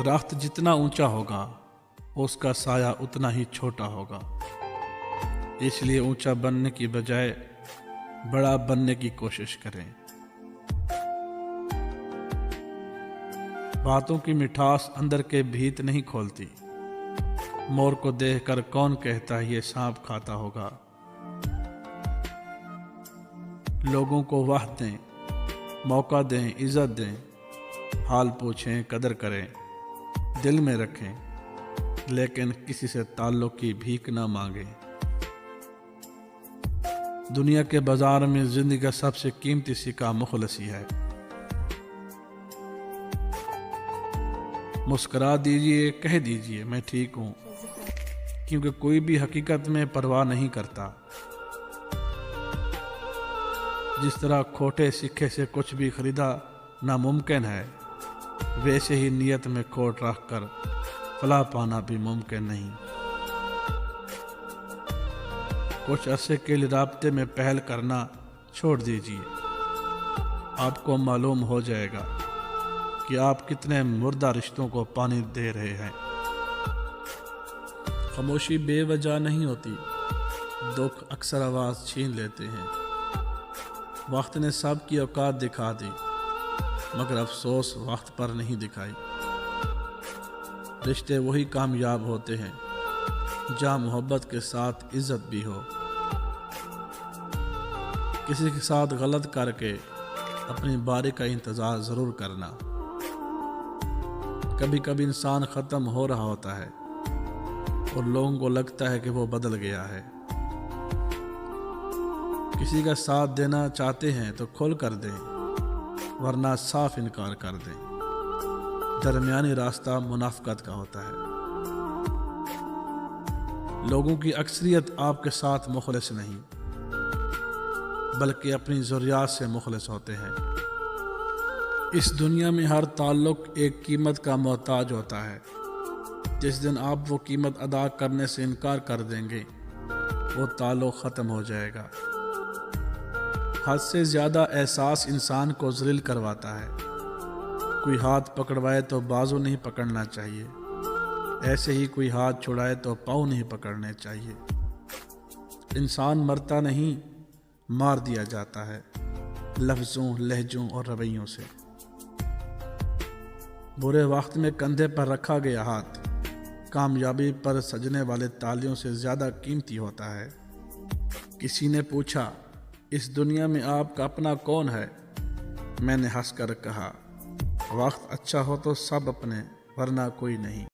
درخت جتنا اونچا ہوگا اس کا سایہ اتنا ہی چھوٹا ہوگا، اس لیے اونچا بننے کی بجائے بڑا بننے کی کوشش کریں۔ باتوں کی مٹھاس اندر کے بھیت نہیں کھولتی، مور کو دیکھ کر کون کہتا یہ سانپ کھاتا ہوگا۔ لوگوں کو وقت دیں، موقع دیں، عزت دیں، حال پوچھیں، قدر کریں، دل میں رکھیں، لیکن کسی سے تعلق کی بھیک نہ مانگیں۔ دنیا کے بازار میں زندگی کا سب سے قیمتی سکہ مخلصی ہے۔ مسکرا دیجئے، کہہ دیجئے میں ٹھیک ہوں، کیونکہ کوئی بھی حقیقت میں پرواہ نہیں کرتا۔ جس طرح کھوٹے سکے سے کچھ بھی خریدا ناممکن ہے، ویسے ہی نیت میں کھوٹ رکھ کر فلاح پانا بھی ممکن نہیں۔ کچھ عرصے کے لیے رابطے میں پہل کرنا چھوڑ دیجئے، آپ کو معلوم ہو جائے گا کہ آپ کتنے مردہ رشتوں کو پانی دے رہے ہیں۔ خاموشی بے وجہ نہیں ہوتی، دکھ اکثر آواز چھین لیتے ہیں۔ وقت نے سب کی اوقات دکھا دی، مگر افسوس وقت پر نہیں دکھائی۔ رشتے وہی کامیاب ہوتے ہیں جہاں محبت کے ساتھ عزت بھی ہو۔ کسی کے ساتھ غلط کر کے اپنی باری کا انتظار ضرور کرنا۔ کبھی کبھی انسان ختم ہو رہا ہوتا ہے اور لوگوں کو لگتا ہے کہ وہ بدل گیا ہے۔ کسی کا ساتھ دینا چاہتے ہیں تو کھل کر دیں، ورنہ صاف انکار کر دیں۔ درمیانی راستہ منافقت کا ہوتا ہے۔ لوگوں کی اکثریت آپ کے ساتھ مخلص نہیں، بلکہ اپنی ضروریات سے مخلص ہوتے ہیں۔ اس دنیا میں ہر تعلق ایک قیمت کا محتاج ہوتا ہے۔ جس دن آپ وہ قیمت ادا کرنے سے انکار کر دیں گے، وہ تعلق ختم ہو جائے گا۔ حد سے زیادہ احساس انسان کو ذلیل کرواتا ہے۔ کوئی ہاتھ پکڑوائے تو بازو نہیں پکڑنا چاہیے، ایسے ہی کوئی ہاتھ چھڑائے تو پاؤں نہیں پکڑنے چاہیے۔ انسان مرتا نہیں، مار دیا جاتا ہے، لفظوں، لہجوں اور رویوں سے۔ برے وقت میں کندھے پر رکھا گیا ہاتھ کامیابی پر سجنے والے تالیوں سے زیادہ قیمتی ہوتا ہے۔ کسی نے پوچھا، اس دنیا میں آپ کا اپنا کون ہے؟ میں نے ہنس کر کہا، وقت اچھا ہو تو سب اپنے، ورنہ کوئی نہیں۔